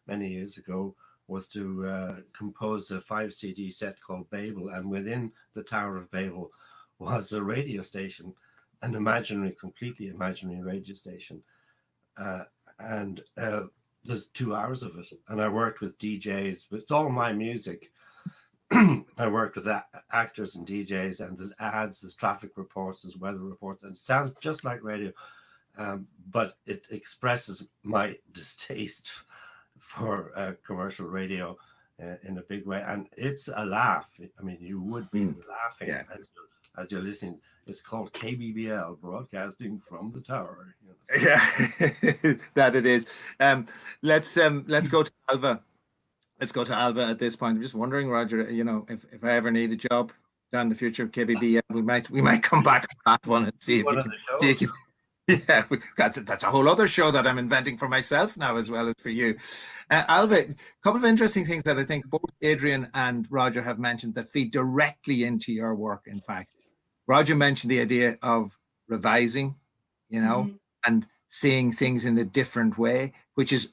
many years ago was to compose a 5 CD set called Babel, and within the Tower of Babel was a radio station, an completely imaginary radio station, and there's 2 hours of it, and I worked with DJs, but it's all my music. I worked with actors and DJs, and there's ads, there's traffic reports, there's weather reports, and it sounds just like radio, but it expresses my distaste for commercial radio in a big way, and it's a laugh. I mean, you would be laughing as you're listening. It's called KBBL, broadcasting from the tower. Yeah, that it is. Let's go to Ailbhe. Let's go to Ailbhe at this point. I'm just wondering, Roger, if I ever need a job down the future of KBBL, we might come back on that one and see if you can. Yeah, that's a whole other show that I'm inventing for myself now as well as for you. Ailbhe, a couple of interesting things that I think both Adrian and Roger have mentioned that feed directly into your work, in fact. Roger mentioned the idea of revising, and seeing things in a different way, which is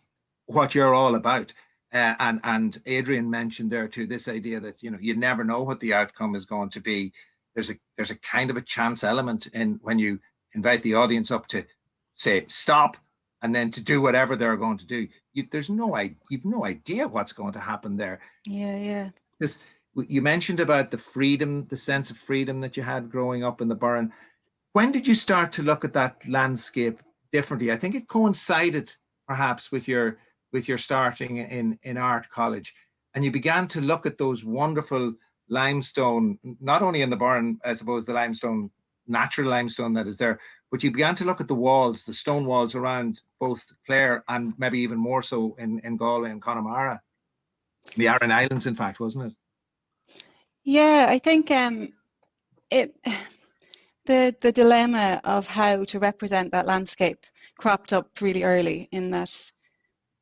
what you're all about. And Adrian mentioned there too this idea that you never know what the outcome is going to be. There's a kind of a chance element in when you invite the audience up to say stop and then to do whatever they're going to do. You've no idea what's going to happen there. Yeah. Because you mentioned about the freedom, the sense of freedom that you had growing up in the Burren. When did you start to look at that landscape differently? I think it coincided perhaps with your starting in art college, and you began to look at those wonderful limestone, not only in the Burren, I suppose the limestone, natural limestone that is there, but you began to look at the walls, the stone walls around both Clare and maybe even more so in Galway and Connemara, the Aran Islands, in fact, wasn't it? Yeah, I think the dilemma of how to represent that landscape cropped up really early, in that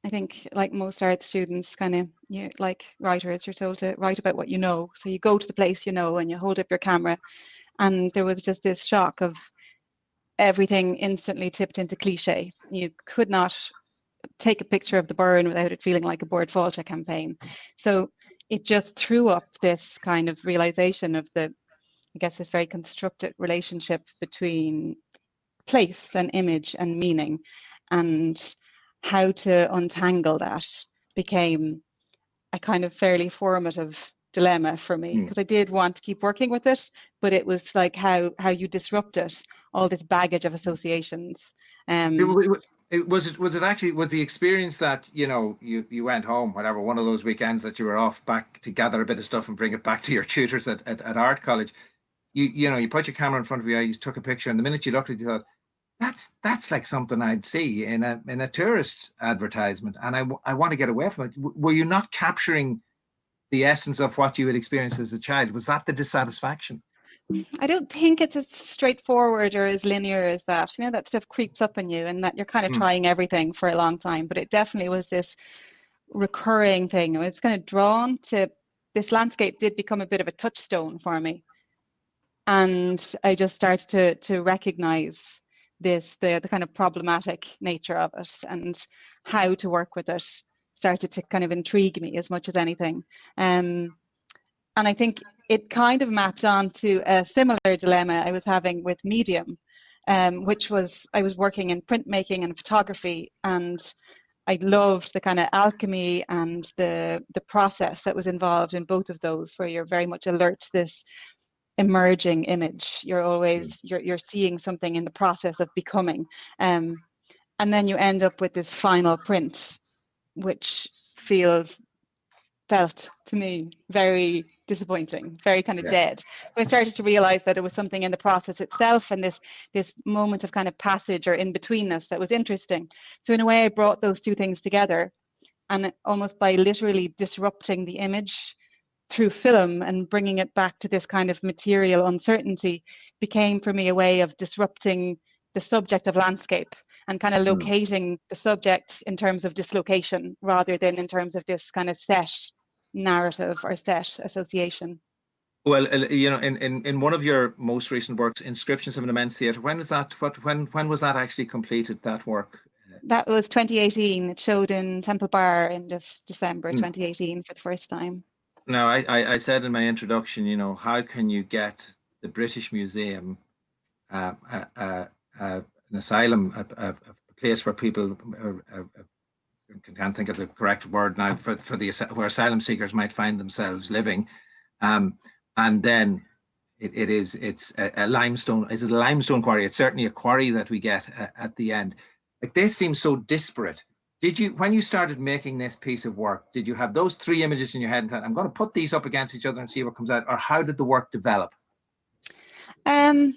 I think, like most art students, like writers, you're told to write about what you know. So you go to the place and you hold up your camera, and there was just this shock of everything instantly tipped into cliche. You could not take a picture of the Burren without it feeling like a Board Fáilte campaign. So it just threw up this kind of realization of this very constructed relationship between place and image and meaning, and how to untangle that became a kind of fairly formative dilemma for me, because I did want to keep working with it, but it was like how you disrupt it, all this baggage of associations. Was the experience that you went home, whatever, one of those weekends that you were off back to gather a bit of stuff and bring it back to your tutors at art college, you put your camera in front of your eyes, took a picture, and the minute you looked at it, you thought, that's like something I'd see in a tourist advertisement, and I want to get away from it. Were you not capturing the essence of what you had experienced as a child? Was that the dissatisfaction? I don't think it's as straightforward or as linear as that. That stuff creeps up on you, and that you're kind of trying everything for a long time. But it definitely was this recurring thing. I was kind of drawn to this landscape. Did become a bit of a touchstone for me, and I just started to recognize the kind of problematic nature of it, and how to work with it started to kind of intrigue me as much as anything. And I think it kind of mapped on to a similar dilemma I was having with medium, which was I was working in printmaking and photography, and I loved the kind of alchemy and the process that was involved in both of those, where you're very much alert to this emerging image. You're always you're seeing something in the process of becoming, and then you end up with this final print, which felt to me very disappointing, very kind of dead. So I started to realize that it was something in the process itself, and this moment of kind of passage or in-betweenness that was interesting. So in a way I brought those two things together, and almost by literally disrupting the image through film and bringing it back to this kind of material uncertainty became for me a way of disrupting the subject of landscape and kind of locating the subject in terms of dislocation rather than in terms of this kind of set narrative or set association. Well, in one of your most recent works, Inscriptions of an Immense Theatre, when was that? When was that actually completed? That work? That was 2018. It showed in Temple Bar in just December 2018 for the first time. Now, I said in my introduction, how can you get the British Museum, an asylum, a place where people can't think of the correct word now for where asylum seekers might find themselves living, and then it's a limestone. Is it a limestone quarry? It's certainly a quarry that we get at the end. Like, they seem so disparate. Did you, when you started making this piece of work, did you have those three images in your head and thought, I'm going to put these up against each other and see what comes out, or how did the work develop? Again,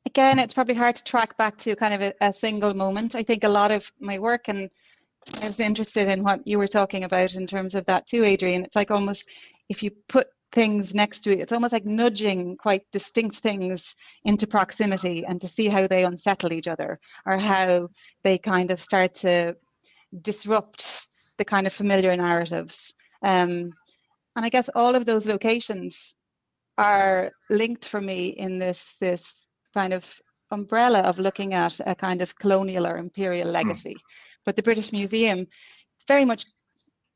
it's probably hard to track back to kind of a single moment. I think a lot of my work, and I was interested in what you were talking about in terms of that too, Adrian. It's like almost if you put things next to it. It's almost like nudging quite distinct things into proximity and to see how they unsettle each other, or how they kind of start to disrupt the kind of familiar narratives. And I guess all of those locations are linked for me in this kind of umbrella of looking at a kind of colonial or imperial legacy. But the British Museum very much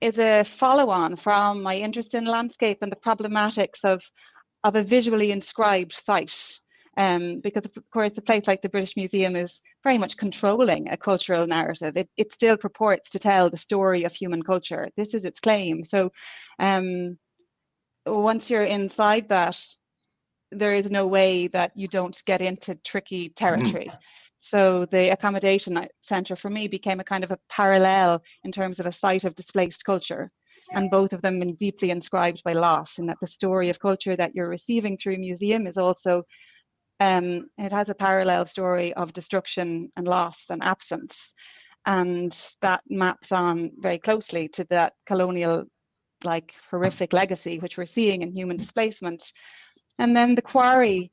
is a follow-on from my interest in landscape and the problematics of a visually inscribed site. Because of course a place like the British Museum is very much controlling a cultural narrative. It still purports to tell the story of human culture. This is its claim. So once you're inside that, there is no way that you don't get into tricky territory. So the accommodation centre for me became a kind of a parallel in terms of a site of displaced culture, and both of them deeply inscribed by loss, in that the story of culture that you're receiving through a museum is also, it has a parallel story of destruction and loss and absence. And that maps on very closely to that colonial, like, horrific legacy, which we're seeing in human displacement. And then the quarry,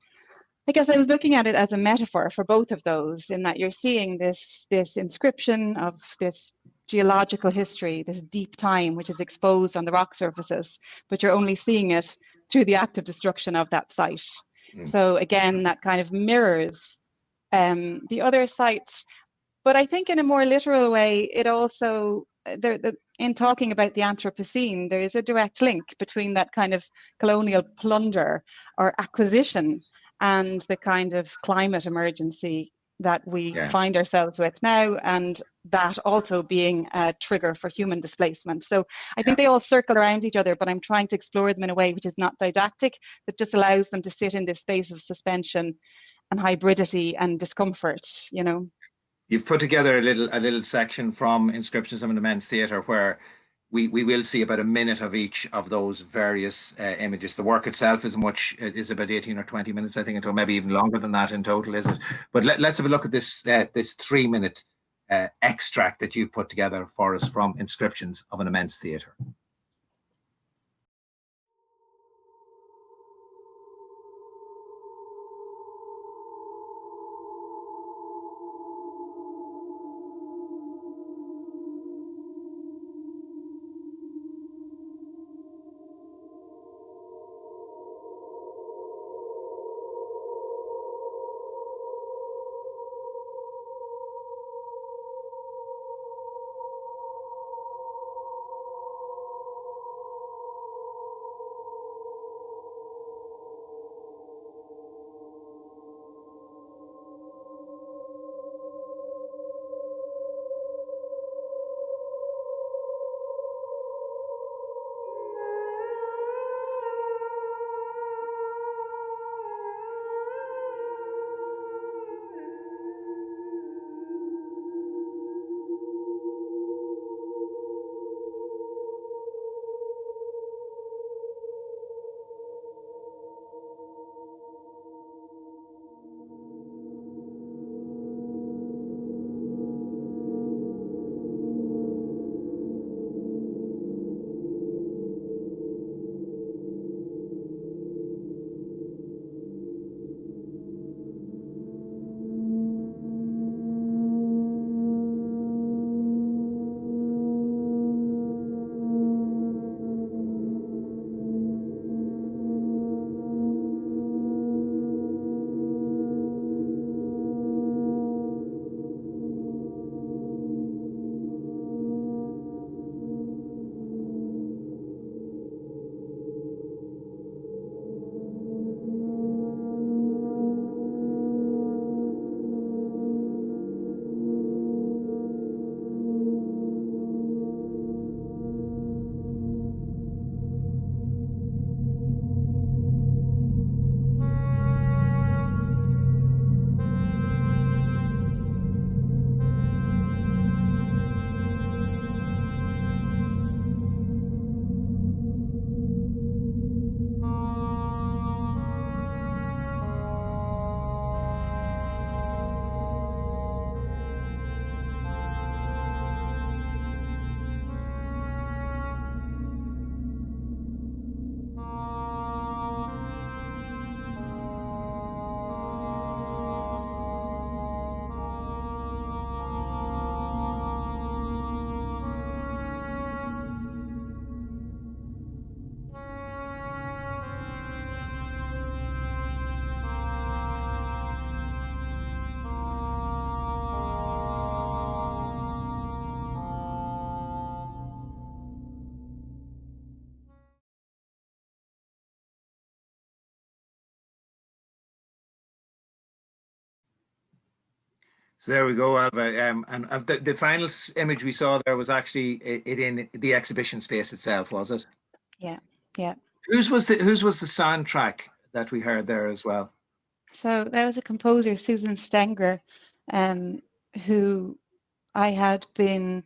I guess I was looking at it as a metaphor for both of those, in that you're seeing this inscription of this geological history, this deep time, which is exposed on the rock surfaces, but you're only seeing it through the act of destruction of that site. So again, that kind of mirrors the other sites. But I think in a more literal way, it also, in talking about the Anthropocene, there is a direct link between that kind of colonial plunder or acquisition and the kind of climate emergency that we find ourselves with now, and that also being a trigger for human displacement. So I think they all circle around each other, but I'm trying to explore them in a way which is not didactic, that just allows them to sit in this space of suspension and hybridity and discomfort, you know. You've put together a little section from Inscriptions of an Immense Theatre where we will see about a minute of each of those various images. The work itself is about 18 or 20 minutes, I think, or maybe even longer than that in total, is it? But let's have a look at this 3-minute extract that you've put together for us from Inscriptions of an Immense Theatre. So there we go, Ailbhe. And the final image we saw there was actually it in the exhibition space itself, was it? Yeah, yeah. Whose was the soundtrack that we heard there as well? So there was a composer, Susan Stenger, who I had been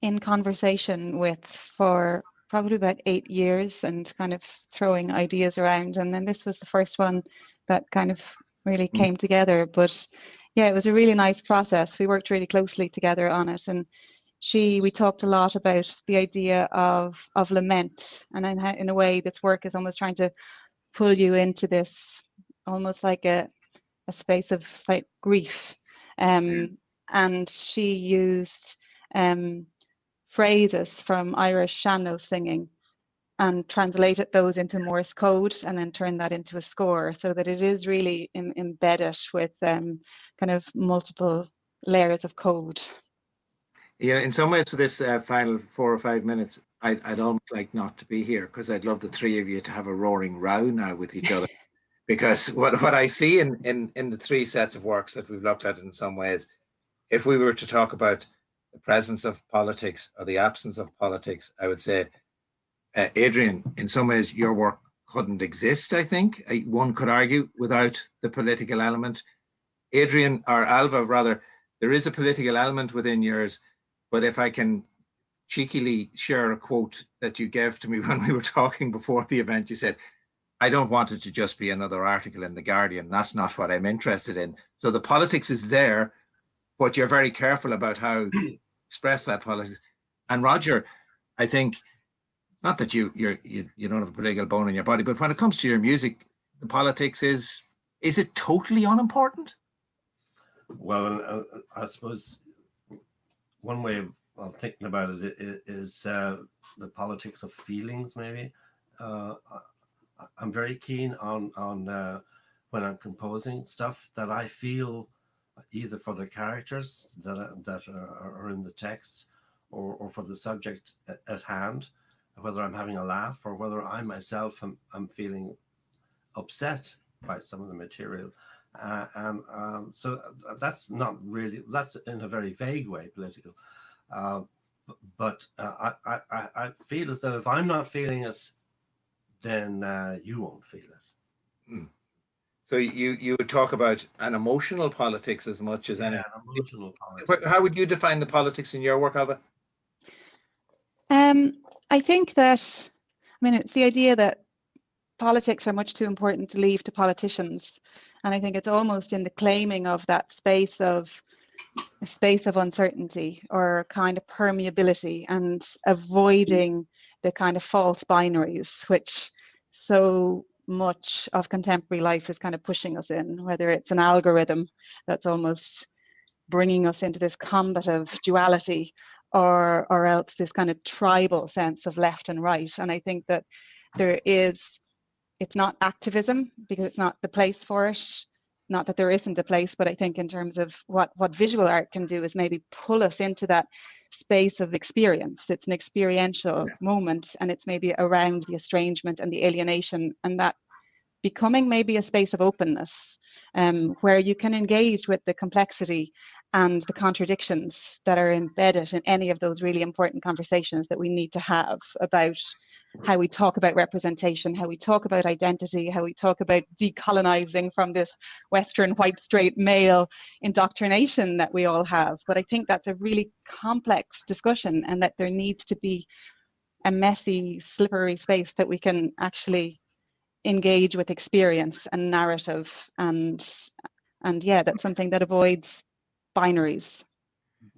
in conversation with for probably about 8 years and kind of throwing ideas around. And then this was the first one that kind of really came together. But yeah, it was a really nice process. We worked really closely together on it. And we talked a lot about the idea of lament. And in a way, this work is almost trying to pull you into this, almost like a space of slight grief. And she used phrases from Irish sean-nós singing and translated those into Morse code and then turned that into a score, so that it is really embedded with kind of multiple layers of code. Yeah, in some ways for this final 4 or 5 minutes, I'd almost like not to be here, because I'd love the three of you to have a roaring row now with each other. Because what I see in the three sets of works that we've looked at, in some ways, if we were to talk about the presence of politics or the absence of politics, I would say, Adrian, in some ways, your work couldn't exist, I think. One could argue, without the political element. Adrian, or Ailbhe rather, there is a political element within yours, but if I can cheekily share a quote that you gave to me when we were talking before the event, you said, I don't want it to just be another article in The Guardian. That's not what I'm interested in. So the politics is there, but you're very careful about how you express that politics. And Roger, I think, not that you don't have a political bone in your body, but when it comes to your music, the politics is it totally unimportant? Well, I suppose one way of thinking about it is the politics of feelings, maybe. I'm very keen on when I'm composing stuff that I feel either for the characters that are in the text or for the subject at hand, whether I'm having a laugh or whether I myself am feeling upset by some of the material. So that's not really, that's in a very vague way political. But I feel as though if I'm not feeling it, then you won't feel it. Mm. So you would talk about an emotional politics as much as any. Emotional politics. How would you define the politics in your work, Ailbhe? I think that, it's the idea that politics are much too important to leave to politicians. And I think it's almost in the claiming of that space of uncertainty or kind of permeability and avoiding the kind of false binaries, which so much of contemporary life is kind of pushing us in, whether it's an algorithm that's almost bringing us into this combative duality or else this kind of tribal sense of left and right. And I think that it's not activism because it's not the place for it. Not that there isn't a place, but I think in terms of what visual art can do is maybe pull us into that space of experience. It's an experiential moment, and it's maybe around the estrangement and the alienation, and that becoming maybe a space of openness, where you can engage with the complexity and the contradictions that are embedded in any of those really important conversations that we need to have about how we talk about representation, how we talk about identity, how we talk about decolonizing from this Western white straight male indoctrination that we all have. But I think that's a really complex discussion, and that there needs to be a messy, slippery space that we can actually engage with experience and narrative, and yeah, that's something that avoids binaries.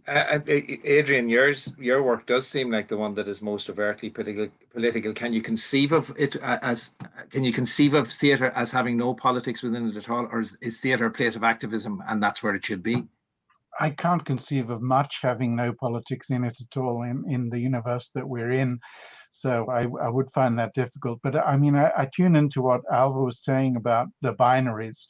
Adrian, your work does seem like the one that is most overtly political. Can you conceive of it theatre as having no politics within it at all, or is theatre a place of activism and that's where it should be? I can't conceive of much having no politics in it at all in the universe that we're in. So I would find that difficult. But I tune into what Ailbhe was saying about the binaries.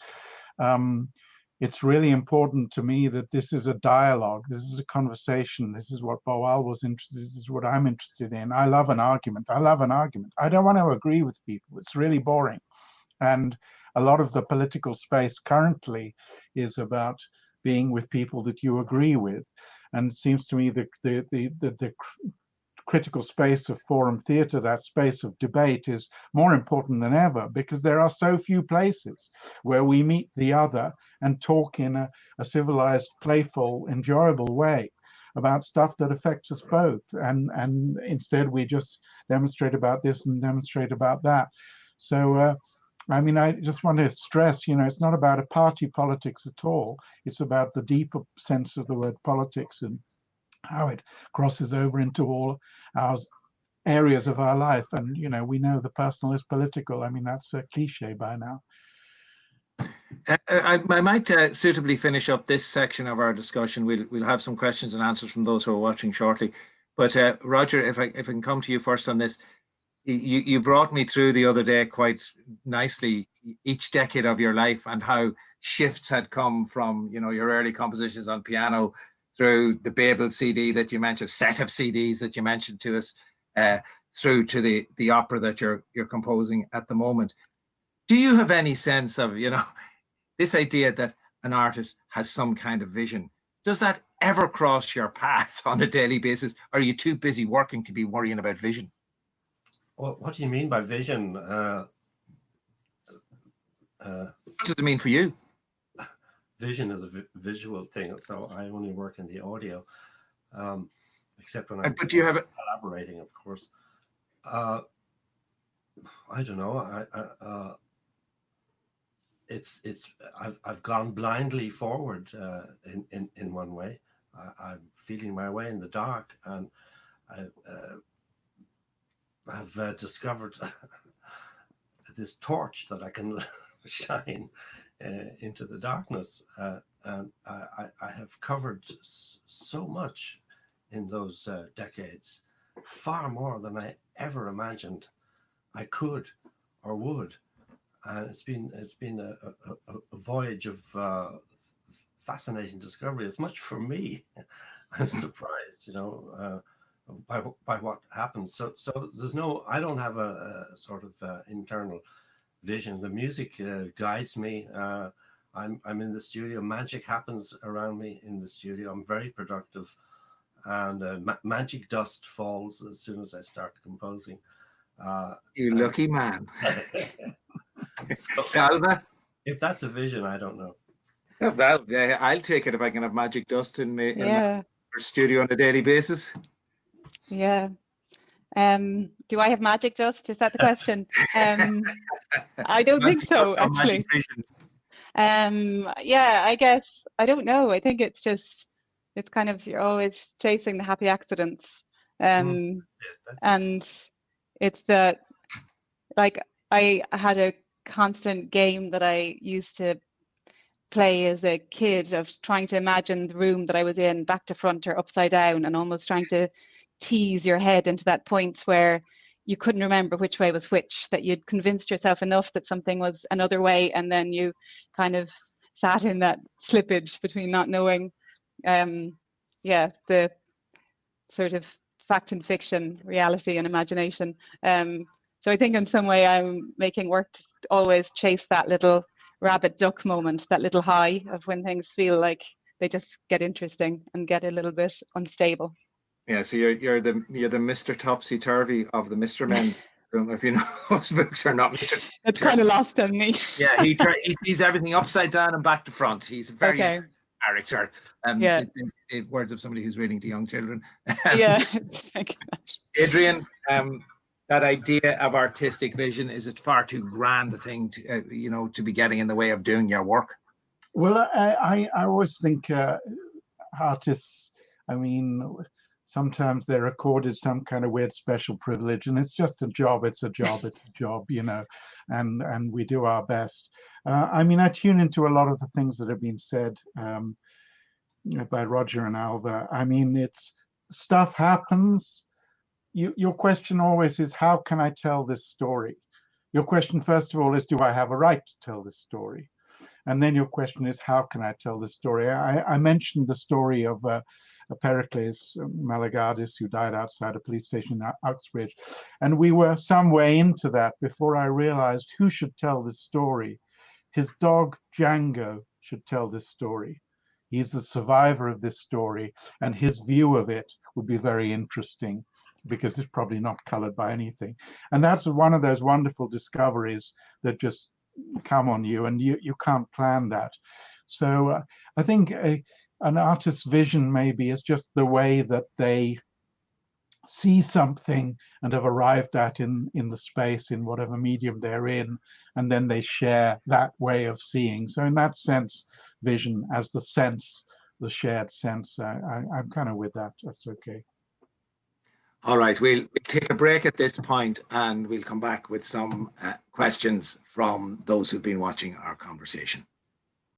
It's really important to me that this is a dialogue. This is a conversation. This is what Boal was interested in. This is what I'm interested in. I love an argument. I don't want to agree with people. It's really boring. And a lot of the political space currently is about being with people that you agree with. And it seems to me the critical space of forum theatre, that space of debate, is more important than ever, because there are so few places where we meet the other and talk in a civilized, playful, enjoyable way about stuff that affects us both. And instead we just demonstrate about this and demonstrate about that. So I mean, I just want to stress, it's not about a party politics at all. It's about the deeper sense of the word politics and how it crosses over into all our areas of our life. And, we know the personal is political. I mean, that's a cliche by now. I might suitably finish up this section of our discussion. We'll have some questions and answers from those who are watching shortly. But Roger, if I can come to you first on this, you brought me through the other day quite nicely each decade of your life and how shifts had come from your early compositions on piano through the Babel CD that you mentioned, set of CDs that you mentioned to us, through to the opera that you're composing at the moment. Do you have any sense of this idea that an artist has some kind of vision? Does that ever cross your path on a daily basis? Or are you too busy working to be worrying about vision? Well, what do you mean by vision? What does it mean for you? Vision is a visual thing, so I only work in the audio, except when I'm but do you have collaborating, of course. I don't know. I've gone blindly forward in one way. I'm feeling my way in the dark, and I have discovered this torch that I can shine into the darkness. And I have covered so much in those decades, far more than I ever imagined I could or would. And it's been a voyage of fascinating discovery. As much for me. I'm surprised, by what happens. So there's I don't have a sort of internal vision. The music guides me. I'm in the studio. Magic happens around me in the studio. I'm very productive, and magic dust falls as soon as I start composing. You lucky man. So, Ailbhe? If that's a vision, I don't know. Well, I'll take it if I can have magic dust in my studio on a daily basis. Yeah. Do I have magic dust? Is that the question? I don't think so, actually. Yeah, I guess, I don't know. I think it's kind of, you're always chasing the happy accidents. And it's that, like, I had a constant game that I used to play as a kid of trying to imagine the room that I was in back to front or upside down, and almost trying to tease your head into that point where you couldn't remember which way was which, that you'd convinced yourself enough that something was another way, and then you kind of sat in that slippage between not knowing the sort of fact and fiction, reality and imagination. So I think in some way I'm making work to always chase that little rabbit duck moment, that little high of when things feel like they just get interesting and get a little bit unstable. Yeah, so you're the Mr. Topsy Turvy of the Mr. Men. I don't know if you know those books or not, Mr. It's kind of lost on me. Yeah, he sees everything upside down and back to front. He's a very character. The words of somebody who's reading to young children. Yeah. Adrian, that idea of artistic vision, is it far too grand a thing to be getting in the way of doing your work? Well, I always think artists, I mean, sometimes they're accorded some kind of weird special privilege, and it's just a job. It's a job. It's a job, and we do our best. I mean, I tune into a lot of the things that have been said by Roger and Ailbhe. I mean, it's stuff happens. Your question always is, how can I tell this story? Your question, first of all, is, do I have a right to tell this story? And then your question is, how can I tell this story? I mentioned the story of Pericles Malagadis, who died outside a police station in Uxbridge. And we were some way into that before I realized who should tell this story. His dog, Django, should tell this story. He's the survivor of this story, and his view of it would be very interesting because it's probably not colored by anything. And that's one of those wonderful discoveries that just come on you, and you can't plan that. So I think an artist's vision maybe is just the way that they see something and have arrived at in the space, in whatever medium they're in, and then they share that way of seeing. So in that sense, vision as the sense, the shared sense, I'm kind of with that. That's okay. All right, we'll take a break at this point and we'll come back with some questions from those who've been watching our conversation.